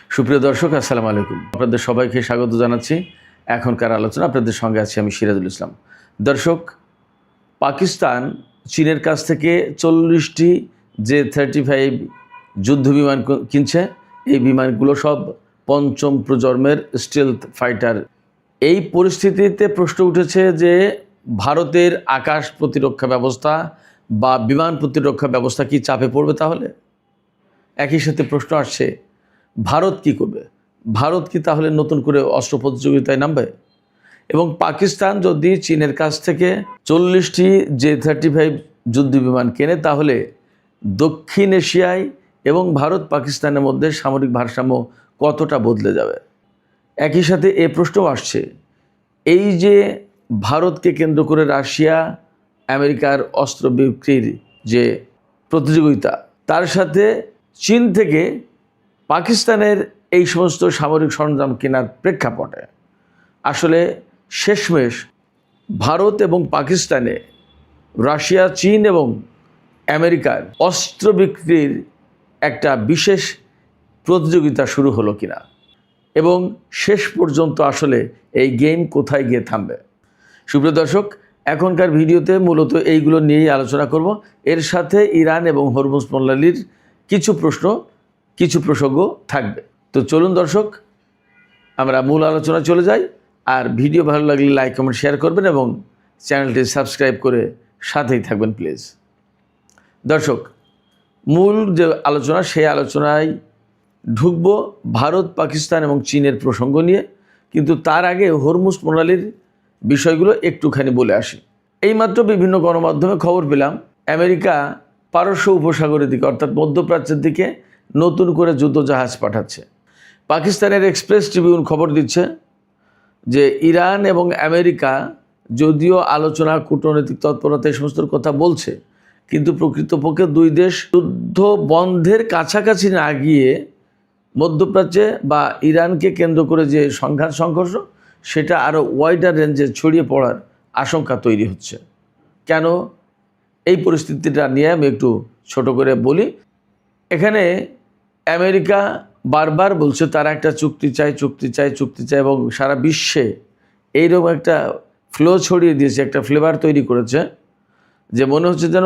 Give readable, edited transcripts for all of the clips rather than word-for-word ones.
সুপ্রিয় দর্শক, আসসালামু আলাইকুম। আপনাদের সবাইকে স্বাগত জানাচ্ছি। এখনকার আলোচনা আপনাদের সঙ্গে আছি আমি সিরাজুল ইসলাম। দর্শক, পাকিস্তান চীনের কাছ থেকে 40টি J-35 যুদ্ধ বিমান কিনছে। এই বিমানগুলো সব পঞ্চম প্রজন্মের স্টেলথ ফাইটার। এই পরিস্থিতিতে প্রশ্ন উঠেছে যে ভারতের আকাশ প্রতিরক্ষা ব্যবস্থা বা বিমান প্রতিরক্ষা ব্যবস্থা কি চাপে পড়বে? তাহলে একই সাথে প্রশ্ন আসছে, ভারত কি করবে? ভারত কি তাহলে নতুন করে অস্ত্র প্রতিযোগিতায় নামবে? এবং পাকিস্তান যদি চীনের কাছ থেকে 40টি J-35 যুদ্ধ বিমান কেনে, তাহলে দক্ষিণ এশিয়ায় এবং ভারত পাকিস্তানের মধ্যে সামরিক ভারসাম্য কতটা বদলে যাবে? একই সাথে এ প্রশ্নও আসছে, এই যে ভারতকে কেন্দ্র করে রাশিয়া আমেরিকার অস্ত্র বিক্রির যে প্রতিযোগিতা, তার সাথে চীন থেকে পাকিস্তানের এই সমস্ত সামরিক সরঞ্জাম কেনার প্রেক্ষাপটে আসলে শেষমেশ ভারত এবং পাকিস্তানে রাশিয়া, চীন এবং আমেরিকার অস্ত্র বিক্রির একটা বিশেষ প্রতিযোগিতা শুরু হলো কিনা, এবং শেষ পর্যন্ত আসলে এই গেম কোথায় গিয়ে থামবে? সুপ্রিয় দর্শক, এখনকার ভিডিওতে মূলত এইগুলো নিয়েই আলোচনা করব। এর সাথে ইরান এবং হরমুজ প্রণালীর কিছু প্রসঙ্গ থাকবে। তো চলুন দর্শক, আমরা মূল আলোচনা চলে যাই। আর ভিডিও ভালো লাগলে লাইক, কমেন্ট, শেয়ার করবেন এবং চ্যানেলটি সাবস্ক্রাইব করে সাথেই থাকবেন প্লিজ। দর্শক, মূল যে আলোচনা, সেই আলোচনায় ঢুকব ভারত, পাকিস্তান এবং চীনের প্রসঙ্গ নিয়ে। কিন্তু তার আগে হরমুজ প্রণালীর বিষয়গুলো একটুখানি বলে আসি। এইমাত্র বিভিন্ন গণমাধ্যমে খবর পেলাম, আমেরিকা পারস্য উপসাগরের দিকে অর্থাৎ মধ্যপ্রাচ্যের দিকে নতুন করে যুদ্ধজাহাজ পাঠাচ্ছে। পাকিস্তানের এক্সপ্রেস ট্রিবিউন খবর দিচ্ছে যে ইরান এবং আমেরিকা যদিও আলোচনা, কূটনৈতিক তৎপরতা এই সমস্ত কথা বলছে, কিন্তু প্রকৃতপক্ষে দুই দেশ যুদ্ধ বন্ধের কাছাকাছি না গিয়ে মধ্যপ্রাচ্যে বা ইরানকে কেন্দ্র করে যে সংঘাত সংঘর্ষ, সেটা আরও ওয়াইডার রেঞ্জে ছড়িয়ে পড়ার আশঙ্কা তৈরি হচ্ছে। কেন? এই পরিস্থিতিটা নিয়ে আমি একটু ছোট করে বলি। এখানে আমেরিকা বারবার বলছে তারা একটা চুক্তি চায় এবং সারা বিশ্বে এইরকম একটা ফ্লো ছড়িয়ে দিয়েছে, একটা ফ্লেভার তৈরি করেছে যে মনে হচ্ছে যেন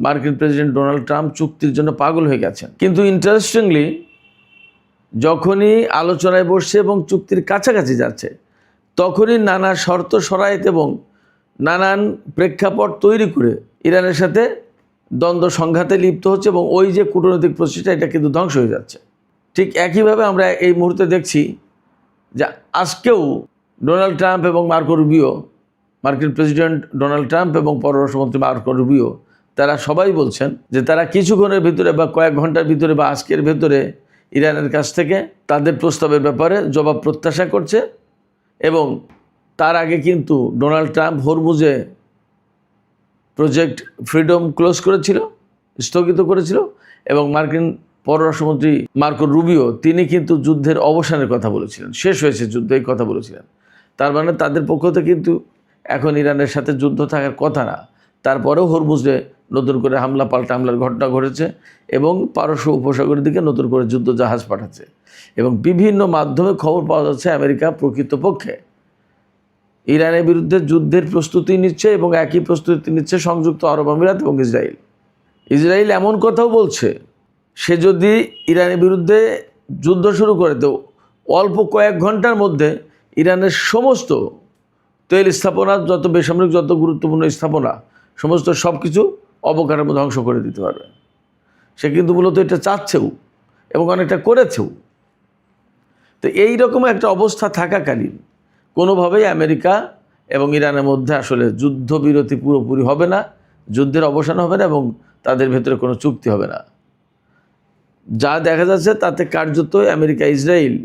মার্কিন প্রেসিডেন্ট ডোনাল্ড ট্রাম্প চুক্তির জন্য পাগল হয়ে গেছেন। কিন্তু ইন্টারেস্টিংলি, যখনই আলোচনায় বসছে এবং চুক্তির কাছাকাছি যাচ্ছে, তখনই নানা শর্ত সরাইত এবং নানান প্রেক্ষাপট তৈরি করে ইরানের সাথে দ্বন্দ্ব সংঘাতে লিপ্ত হচ্ছে এবং ওই যে কূটনৈতিক প্রচেষ্টা, এটা কিন্তু ধ্বংস হয়ে যাচ্ছে। ঠিক একইভাবে আমরা এই মুহূর্তে দেখছি যে আজকেও ডোনাল্ড ট্রাম্প এবং মার্কো রুবিও, মার্কিন প্রেসিডেন্ট ডোনাল্ড ট্রাম্প এবং পররাষ্ট্রমন্ত্রী মার্কো রুবিও, তারা সবাই বলছেন যে তারা কিছুক্ষণের ভিতরে বা কয়েক ঘন্টার ভিতরে বা আজকের ভেতরে ইরানের কাছ থেকে তাদের প্রস্তাবের ব্যাপারে জবাব প্রত্যাশা করছে। এবং তার আগে কিন্তু ডোনাল্ড ট্রাম্প হরমুজে প্রজেক্ট ফ্রিডম ক্লোজ করেছিল, স্থগিত করেছিল, এবং মার্কিন পররাষ্ট্রমন্ত্রী মার্কো রুবিও, তিনি কিন্তু যুদ্ধের অবসানের কথা বলেছিলেন, শেষ হয়েছে যুদ্ধ, এই কথা বলেছিলেন। তার মানে তাদের পক্ষ থেকে কিন্তু এখন ইরানের সাথে যুদ্ধ থাকার কথা না। তারপরেও হরমুজে নতুন করে পাল্টা হামলার ঘটনা ঘটেছে এবং পারস্য উপসাগরের দিকে নতুন করে যুদ্ধ জাহাজ পাঠাচ্ছে। এবং বিভিন্ন মাধ্যমে খবর পাওয়া যাচ্ছে আমেরিকা প্রকৃতপক্ষে ইরানের বিরুদ্ধে যুদ্ধের প্রস্তুতি নিচ্ছে এবং একই প্রস্তুতি নিচ্ছে সংযুক্ত আরব আমিরাত এবং ইসরায়েল। ইসরায়েল এমন কথাও বলছে, সে যদি ইরানের বিরুদ্ধে যুদ্ধ শুরু করে, তো অল্প কয়েক ঘন্টার মধ্যে ইরানের সমস্ত তেল স্থাপনা, যত বেসামরিক, যত গুরুত্বপূর্ণ স্থাপনা, সমস্ত সব কিছু অবকাঠামো ধ্বংস করে দিতে পারবে। সে কিন্তু মূলত এটা চাচ্ছেও এবং অনেকটা করেছেও। তো এই রকম একটা অবস্থা থাকাকালীন কোনোভাবেই আমেরিকা এবং ইরানের মধ্যে আসলে যুদ্ধবিরতি পুরোপুরি হবে না, যুদ্ধের অবসান হবে না এবং তাদের ভেতরে কোনো চুক্তি হবে না। যা দেখা যাচ্ছে তাতে কার্যত আমেরিকা, ইসরায়েল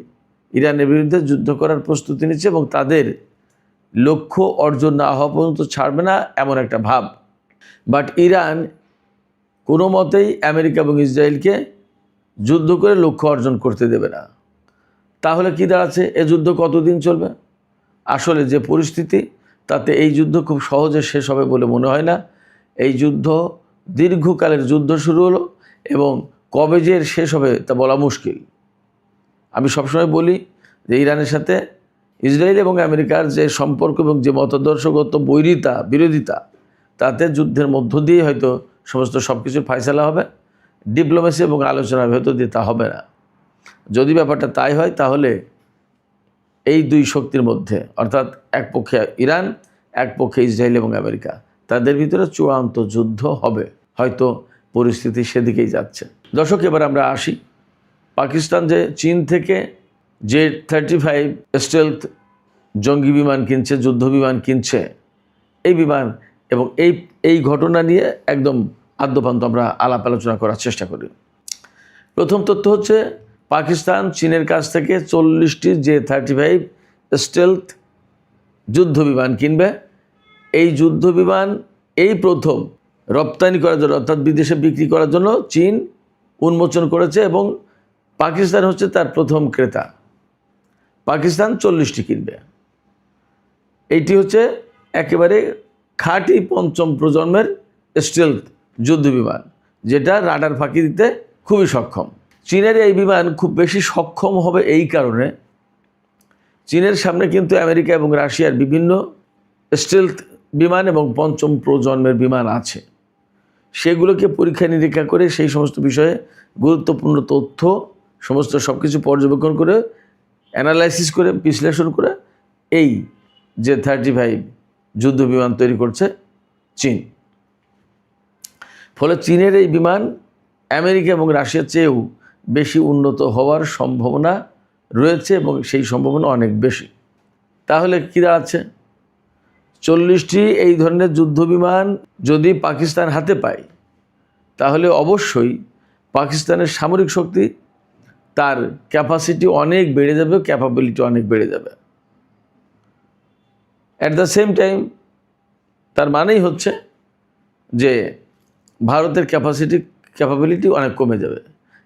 ইরানের বিরুদ্ধে যুদ্ধ করার প্রস্তুতি নিচ্ছে এবং তাদের লক্ষ্য অর্জন না হওয়া পর্যন্ত ছাড়বে না, এমন একটা ভাব। বাট ইরান কোনো মতেই আমেরিকা এবং ইসরায়েলকে যুদ্ধ করে লক্ষ্য অর্জন করতে দেবে না। তাহলে কি দাঁড়াচ্ছে? এ যুদ্ধ কতদিন চলবে? আসলে যে পরিস্থিতি, তাতে এই যুদ্ধ খুব সহজে শেষ হবে বলে মনে হয় না। এই যুদ্ধ দীর্ঘকালের যুদ্ধ শুরু হলো এবং কবে যে শেষ হবে তা বলা মুশকিল। আমি সবসময় বলি যে ইরানের সাথে ইসরায়েল এবং আমেরিকার যে সম্পর্ক এবং যে মতাদর্শগত বিরোধিতা, তাতে যুদ্ধের মধ্য দিয়ে হয়তো সমস্ত সব কিছুর ফায়সালা হবে, ডিপ্লোমেসি এবং আলোচনার ভেতর দিয়ে তা হবে না। যদি ব্যাপারটা তাই হয়, তাহলে এই দুই শক্তির মধ্যে, অর্থাৎ এক পক্ষে ইরান, এক পক্ষে ইসরায়েল এবং আমেরিকা, তাদের ভিতরে চূড়ান্ত যুদ্ধ হবে। হয়তো পরিস্থিতি সেদিকেই যাচ্ছে। দর্শক, এবার আমরা আসি পাকিস্তান যে চীন থেকে J-35 স্টেলথ জঙ্গি বিমান কিনছে, যুদ্ধ বিমান কিনছে, এই বিমান এবং এই ঘটনা নিয়ে একদম আদ্যপান্ত আমরা আলাপ আলোচনা করার চেষ্টা করি। প্রথম তথ্য হচ্ছে, পাকিস্তান চীনের কাছ থেকে 40টি J-35 স্টেলথ যুদ্ধ বিমান কিনবে। এই যুদ্ধ বিমান এই প্রথম রপ্তানি করার জন্য, অর্থাৎ বিদেশে বিক্রি করার জন্য চীন উন্মোচন করেছে এবং পাকিস্তান হচ্ছে তার প্রথম ক্রেতা। পাকিস্তান 40টি কিনবে। এইটি হচ্ছে একেবারে খাঁটি পঞ্চম প্রজন্মের স্টেলথ যুদ্ধ বিমান, যেটা রাডার ফাঁকি দিতে খুবই সক্ষম। চীনের এই বিমান খুব বেশি সক্ষম হবে এই কারণে, চীনের সামনে কিন্তু আমেরিকা এবং রাশিয়ার বিভিন্ন স্টেলথ বিমান এবং পঞ্চম প্রজন্মের বিমান আছে। সেগুলোকে পরীক্ষা নিরীক্ষা করে সেই সমস্ত বিষয়ে গুরুত্বপূর্ণ তথ্য সমস্ত সব কিছু পর্যবেক্ষণ করে, অ্যানালাইসিস করে, বিশ্লেষণ করে এই J-35 যুদ্ধ বিমান তৈরি করছে চীন। ফলে চীনের এই বিমান আমেরিকা এবং রাশিয়ার চেয়েও বেশি উন্নত হওয়ার সম্ভাবনা রয়েছে এবং সেই সম্ভাবনা অনেক বেশি। তাহলে কী দাঁড়াচ্ছে? 40টি এই ধরনের যুদ্ধ বিমান যদি পাকিস্তান হাতে পায়, তাহলে অবশ্যই পাকিস্তানের সামরিক শক্তি, তার ক্যাপাসিটি অনেক বেড়ে যাবে, ক্যাপাবিলিটি অনেক বেড়ে যাবে। অ্যাট দ্য সেম টাইম তার মানেই হচ্ছে যে ভারতের ক্যাপাবিলিটি অনেক কমে যাবে,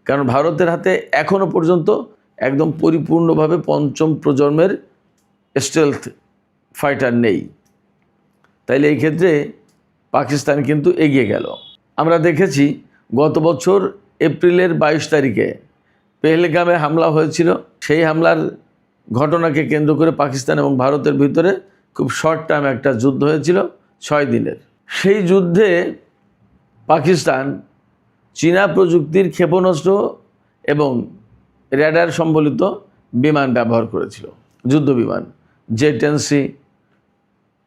কারণ ভারতের হাতে এখনও পর্যন্ত একদম পরিপূর্ণভাবে পঞ্চম প্রজন্মের স্টেলথ ফাইটার নেই। তাইলে এই ক্ষেত্রে পাকিস্তান কিন্তু এগিয়ে গেল। আমরা দেখেছি গত বছর এপ্রিলের 22 তারিখে পেহেলগামে হামলা হয়েছিল। সেই হামলার ঘটনাকে কেন্দ্র করে পাকিস্তান এবং ভারতের ভিতরে খুব শর্ট টার্ম একটা যুদ্ধ হয়েছিল 6 দিনের। সেই যুদ্ধে পাকিস্তান চীনা প্রযুক্তির ক্ষেপণাস্ত্র এবং র্যাডার সম্বলিত বিমান ব্যবহার করেছিল, যুদ্ধ বিমান J-10C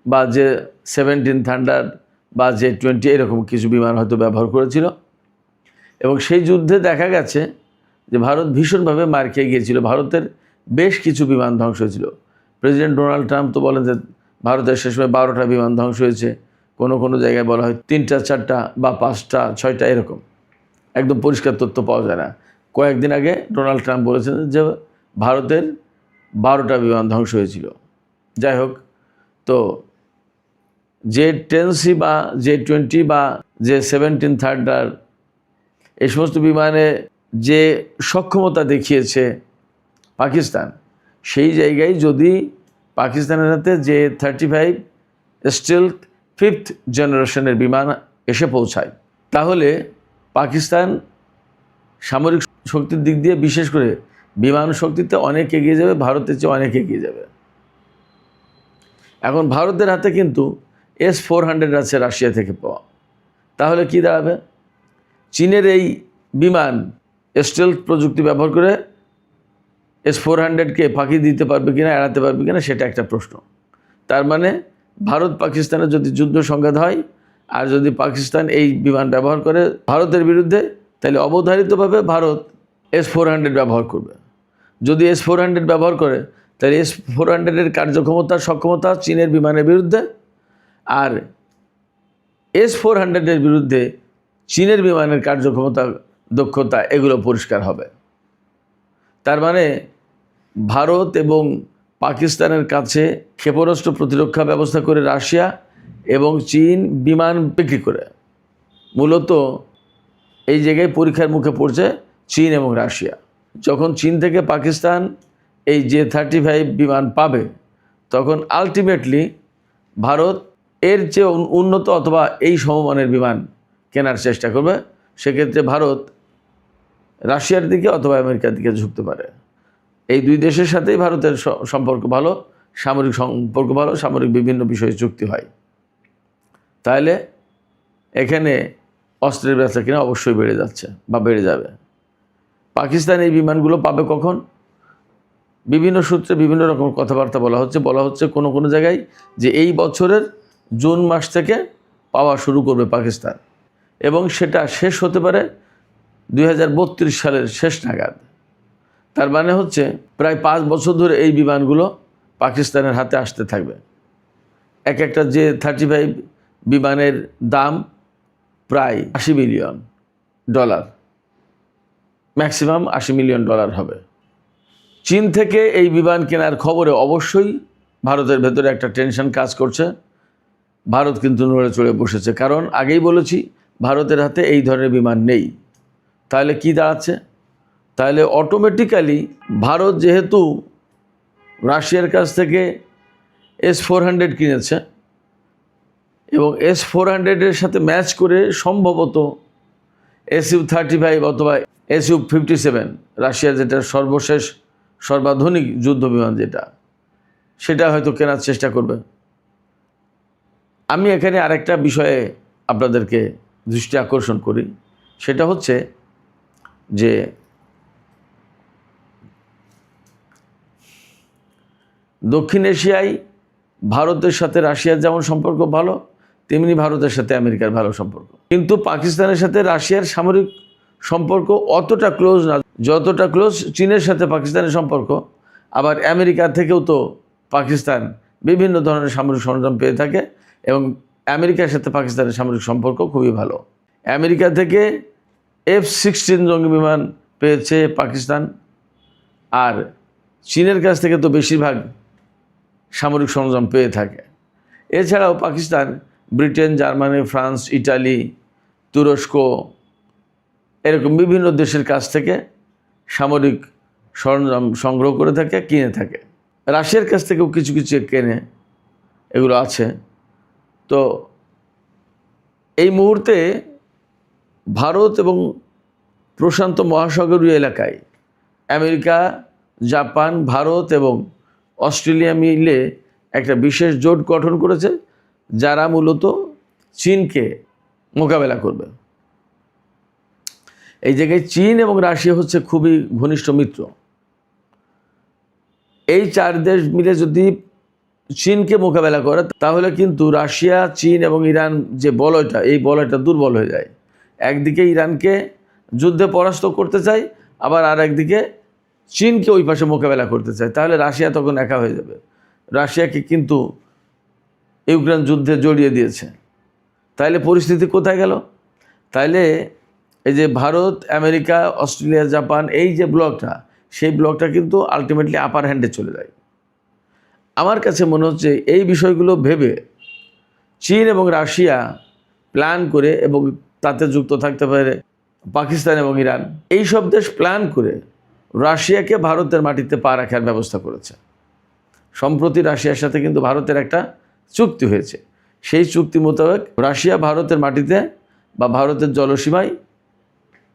বা J-17 থান্ডার বা J-20 এরকম কিছু বিমান হয়তো ব্যবহার করেছিল। এবং সেই যুদ্ধে দেখা গেছে যে ভারত ভীষণভাবে মার খেয়ে গিয়েছিল। ভারতের বেশ কিছু বিমান ধ্বংস হয়েছিল। প্রেসিডেন্ট ডোনাল্ড ট্রাম্প তো বলেন যে ভারতের শেষ সময় 12টা বিমান ধ্বংস হয়েছে, কোনো জায়গায় বলা হয় 3টা 4টা বা 5টা 6টা, এরকম একদম পরিষ্কার তথ্য পাওয়া যায় না। কয়েকদিন আগে ডোনাল্ড ট্রাম্প বলেছেন যে ভারতের 12টা বিমান ধ্বংস হয়েছিল। যাই হোক, তো J-10C বা J-20 বা J-17 থান্ডার এই সমস্ত বিমানে যে সক্ষমতা দেখিয়েছে পাকিস্তান, সেই জায়গায় যদি পাকিস্তানের হাতে J-35 স্টিলথ 5th জেনারেশনের বিমান এসে পৌঁছায়, তাহলে পাকিস্তান সামরিক শক্তির দিক দিয়ে, বিশেষ করে বিমান শক্তিতে অনেক এগিয়ে যাবে, ভারতের চেয়ে অনেক এগিয়ে যাবে। এখন ভারতের হাতে কিন্তু S-400 আছে রাশিয়া থেকে পাওয়া। তাহলে কি দাঁড়াবে? চীনের এই বিমান স্টেলথ প্রযুক্তি ব্যবহার করে S-400কে ফাঁকি দিতে পারবে কিনা, এড়াতে পারবে কিনা, সেটা একটা প্রশ্ন। তার মানে ভারত পাকিস্তানের যদি যুদ্ধ সংঘাত হয় আর যদি পাকিস্তান এই বিমান ব্যবহার করে ভারতের বিরুদ্ধে, তাহলে অবধারিতভাবে ভারত S-400 ব্যবহার করবে। যদি S-400 ব্যবহার করে, তাহলে S-400-এর কার্যক্ষমতা, সক্ষমতা চীনের বিমানের বিরুদ্ধে, আর S-400-এর বিরুদ্ধে চীনের বিমানের কার্যক্ষমতা, দক্ষতা, এগুলো পরিষ্কার হবে। তার মানে ভারত এবং পাকিস্তানের কাছে ক্ষেপণাস্ত্র প্রতিরক্ষা ব্যবস্থা করে রাশিয়া এবং চীন বিমান বিক্রি করে মূলত এই জায়গায় পরীক্ষার মুখে পড়ছে চীন এবং রাশিয়া। যখন চীন থেকে পাকিস্তান এই J-35 বিমান পাবে, তখন আলটিমেটলি ভারত এর চেয়ে উন্নত অথবা এই সমমানের বিমান কেনার চেষ্টা করবে। সেক্ষেত্রে ভারত রাশিয়ার দিকে অথবা আমেরিকার দিকে ঝুঁকতে পারে। এই দুই দেশের সাথেই ভারতের সম্পর্ক ভালো, সামরিক সম্পর্ক ভালো, সামরিক বিভিন্ন বিষয়ে চুক্তি হয়। তাহলে এখানে অস্ত্রের বেচা কিনা অবশ্যই বেড়ে যাচ্ছে বা বেড়ে যাবে। পাকিস্তান এই বিমানগুলো পাবে কখন? বিভিন্ন সূত্রে বিভিন্ন রকম কথাবার্তা বলা হচ্ছে কোনো জায়গায় যে এই বছরের জুন মাস থেকে পাওয়া শুরু করবে পাকিস্তান, এবং সেটা শেষ হতে পারে 2032 সালের শেষ নাগাদ। তার মানে হচ্ছে প্রায় 5 বছর ধরে এই বিমানগুলো পাকিস্তানের হাতে আসতে থাকবে। একটা J-35 বিমানের দাম প্রায় $80 মিলিয়ন, ম্যাক্সিমাম $80 মিলিয়ন হবে। চীন থেকে এই বিমান কেনার খবরে অবশ্যই ভারতের ভেতরে একটা টেনশন কাজ করছে। ভারত কিন্তু নড়ে চড়ে বসেছে, কারণ আগেই বলেছি ভারতের হাতে এই ধরনের বিমান নেই। তাহলে কি দাঁড়াচ্ছে? তাহলে অটোমেটিক্যালি ভারত যেহেতু রাশিয়ার কাছ থেকে S-400 কিনেছে এবং S-400-এর সাথে ম্যাচ করে সম্ভবত Su-35 অথবা Su-57 রাশিয়ার যেটা সর্বশেষ সর্বাধুনিক যুদ্ধ বিমান সেটা হয়তো কেনার চেষ্টা করবে। আমি এখানে আরেকটা বিষয়ে আপনাদেরকে দৃষ্টি আকর্ষণ করি, সেটা হচ্ছে যে দক্ষিণ এশিয়ায় ভারতের সাথে রাশিয়ার যেমন সম্পর্ক ভালো, তেমনি ভারতের সাথে আমেরিকার ভালো সম্পর্ক। কিন্তু পাকিস্তানের সাথে রাশিয়ার সামরিক সম্পর্ক অতটা ক্লোজ না যতটা ক্লোজ চীনের সাথে পাকিস্তানের সম্পর্ক। আবার আমেরিকা থেকেও তো পাকিস্তান বিভিন্ন ধরনের সামরিক সরঞ্জাম পেয়ে থাকে, এবং আমেরিকার সাথে পাকিস্তানের সামরিক সম্পর্ক খুবই ভালো। আমেরিকা থেকে F-16 জঙ্গি বিমান পেয়েছে পাকিস্তান, আর চীনের কাছ থেকে তো বেশিরভাগ সামরিক সরঞ্জাম পেয়ে থাকে। এছাড়াও Pakistan Britain, Germany, France, Italy, তুরস্ক এরকম বিভিন্ন দেশের কাছ থেকে সামরিক সরঞ্জাম সংগ্রহ করে থাকে, কিনে থাকে। রাশিয়ার কাছ থেকেও কিছু কিছু কেনে, এগুলো আছে। তো এই মুহূর্তে ভারত এবং প্রশান্ত মহাসাগরীয় এলাকায় আমেরিকা, জাপান, ভারত এবং অস্ট্রেলিয়া মিলে একটা বিশেষ জোট গঠন করেছে, যারা মূলত চীনকে মোকাবেলা করবে। এই জায়গায় চীন এবং রাশিয়া হচ্ছে খুবই ঘনিষ্ঠ মিত্র। এই 4 দেশ মিলে যদি চীনকে মোকাবেলা করে, তাহলে কিন্তু রাশিয়া, চীন এবং ইরান যে বলয়টা, এই বলয়টা দুর্বল হয়ে যায়। একদিকে ইরানকে যুদ্ধে পরাস্ত করতে চায়, আবার আর একদিকে চীনকে ওই পাশে মোকাবেলা করতে চায়। তাহলে রাশিয়া তখন একা হয়ে যাবে। রাশিয়াকে কিন্তু ইউক্রেন যুদ্ধে জড়িয়ে দিয়েছে। তাইলে পরিস্থিতি কোথায় গেল? তাইলে এই যে ভারত, আমেরিকা, অস্ট্রেলিয়া, জাপান, এই যে ব্লকটা, সেই ব্লকটা কিন্তু আলটিমেটলি আপার হ্যান্ডে চলে যায়। আমার কাছে মনে হচ্ছে এই বিষয়গুলো ভেবে চীন এবং রাশিয়া প্ল্যান করে, এবং তাতে যুক্ত থাকতে পারে পাকিস্তান এবং ইরান, এই সব দেশ প্ল্যান করে রাশিয়াকে ভারতের মাটিতে পা রাখার ব্যবস্থা করেছে। সম্প্রতি রাশিয়ার সাথে কিন্তু ভারতের একটা চুক্তি হয়েছে। সেই চুক্তি মোতাবেক রাশিয়া ভারতের মাটিতে বা ভারতের জলসীমায়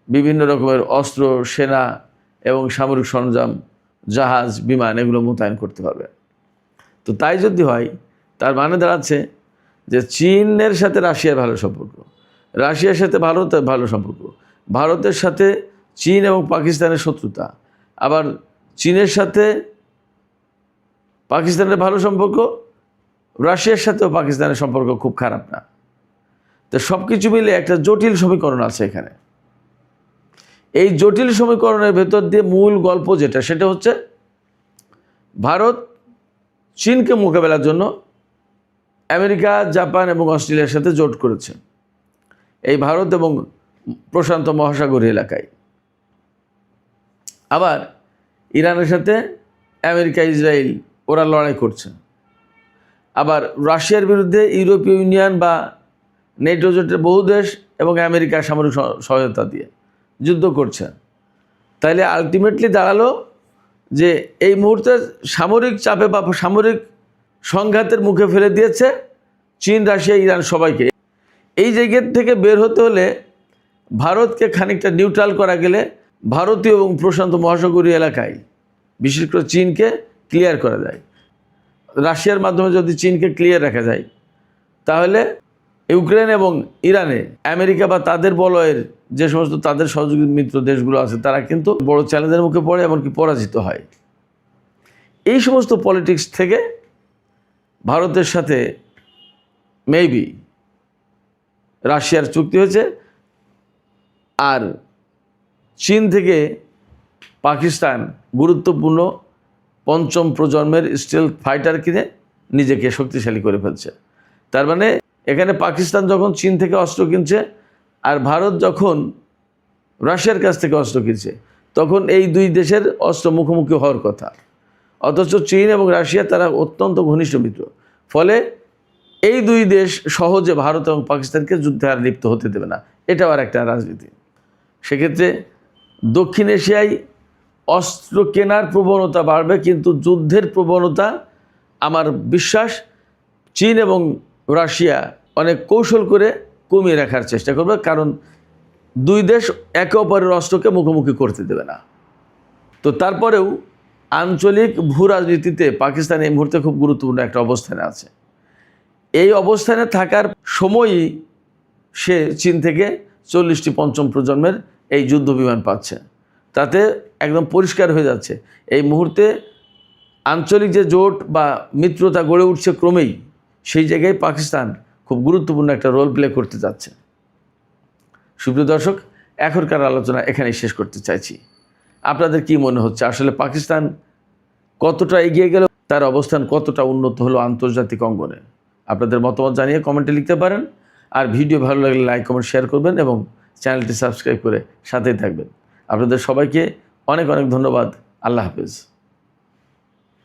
বিভিন্ন রকমের অস্ত্র, সেনা এবং সামরিক সরঞ্জাম, জাহাজ, বিমান এগুলো মোতায়েন করতে পারবে। তো তাই যদি হয়, তার মানে দাঁড়াচ্ছে যে চীনের সাথে রাশিয়ার ভালো সম্পর্ক, রাশিয়ার সাথে ভারতের ভালো সম্পর্ক, ভারতের সাথে চীন এবং পাকিস্তানের শত্রুতা, আবার চীনের সাথে পাকিস্তানের ভালো সম্পর্ক, রাশিয়ার সাথেও পাকিস্তানের সম্পর্ক খুব খারাপ না। তো সব কিছু মিলে একটা জটিল সমীকরণ আছে এখানে। এই জটিল সমীকরণের ভেতর দিয়ে মূল গল্প যেটা, সেটা হচ্ছে ভারত চীনকে মোকাবেলার জন্য আমেরিকা, জাপান এবং অস্ট্রেলিয়ার সাথে জোট করেছে এই ভারত এবং প্রশান্ত মহাসাগরীয় এলাকায়। আবার ইরানের সাথে আমেরিকা, ইসরায়েল ওরা লড়াই করছে। আবার রাশিয়ার বিরুদ্ধে ইউরোপীয় ইউনিয়ন বা নেটো জোটের বহু দেশ এবং আমেরিকার সামরিক সহায়তা দিয়ে যুদ্ধ করছে। তাইলে আলটিমেটলি দাঁড়ালো যে এই মুহূর্তে সামরিক চাপে বা সামরিক সংঘাতের মুখে ফেলে দিয়েছে চীন, রাশিয়া, ইরান সবাইকে। এই জায়গা থেকে বের হতে হলে ভারতকে খানিকটা নিউট্রাল করা গেলে ভারতীয় এবং প্রশান্ত মহাসাগরীয় এলাকায় বিশেষ করে চীনকে ক্লিয়ার করা যায়। রাশিয়ার মাধ্যমে যদি চীনকে ক্লিয়ার রাখা যায়, তাহলে ইউক্রেন এবং ইরানে আমেরিকা বা তাদের বলয়ের যে সমস্ত তাদের সহযোগী মিত্র দেশগুলো আছে, তারা কিন্তু বড় চ্যালেঞ্জের মুখে পড়ে, এমনকি পরাজিত হয়। এই সমস্ত পলিটিক্স থেকে ভারতের সাথে মেবি রাশিয়ার চুক্তি হয়েছে, আর চীন থেকে পাকিস্তান গুরুত্বপূর্ণ পঞ্চম প্রজন্মের স্টিলথ ফাইটার কিনে নিজেকে শক্তিশালী করে ফেলছে। তার মানে এখানে পাকিস্তান যখন চীন থেকে অস্ত্র কিনছে আর ভারত যখন রাশিয়ার কাছ থেকে অস্ত্র কিনছে, তখন এই দুই দেশের অস্ত্র মুখোমুখি হওয়ার কথা। অথচ চীন এবং রাশিয়া তারা অত্যন্ত ঘনিষ্ঠ মিত্র, ফলে এই দুই দেশ সহজে ভারত এবং পাকিস্তানকে যুদ্ধে আর লিপ্ত হতে দেবে না। এটাও আর একটা রাজনীতি। সেক্ষেত্রে দক্ষিণ এশিয়ায় অস্ত্র কেনার প্রবণতা বাড়বে, কিন্তু যুদ্ধের প্রবণতা আমার বিশ্বাস চীন এবং রাশিয়া অনেক কৌশল করে কমিয়ে রাখার চেষ্টা করবে, কারণ দুই দেশ একে অপরের অস্ত্রকে মুখোমুখি করতে দেবে না। তো তারপরেও আঞ্চলিক ভূ রাজনীতিতে পাকিস্তান এই মুহূর্তে খুব গুরুত্বপূর্ণ একটা অবস্থানে আছে। এই অবস্থানে থাকার সময়ই সে চীন থেকে 40টি পঞ্চম প্রজন্মের এই যুদ্ধ বিমান পাচ্ছে। তাতে একদম পরিষ্কার হয়ে যাচ্ছে এই মুহূর্তে আঞ্চলিক যে জোট বা মিত্রতা গড়ে উঠছে ক্রমেই, সেই জায়গায় পাকিস্তান খুব গুরুত্বপূর্ণ একটা রোল প্লে করতে যাচ্ছে। সুপ্রিয় দর্শক, এখনকার আলোচনা এখানেই শেষ করতে চাইছি। আপনাদের কি মনে হচ্ছে, আসলে পাকিস্তান কতটা এগিয়ে গেল, তার অবস্থান কতটা উন্নত হলো আন্তর্জাতিক অঙ্গনে? আপনাদের মতামত জানিয়ে কমেন্টে লিখতে পারেন। আর ভিডিও ভালো লাগলে লাইক কমেন্ট শেয়ার করবেন এবং চ্যানেলটি সাবস্ক্রাইব করে সাথেই থাকবেন। আপনাদের সবাইকে অনেক অনেক ধন্যবাদ। আল্লাহ হাফেজ।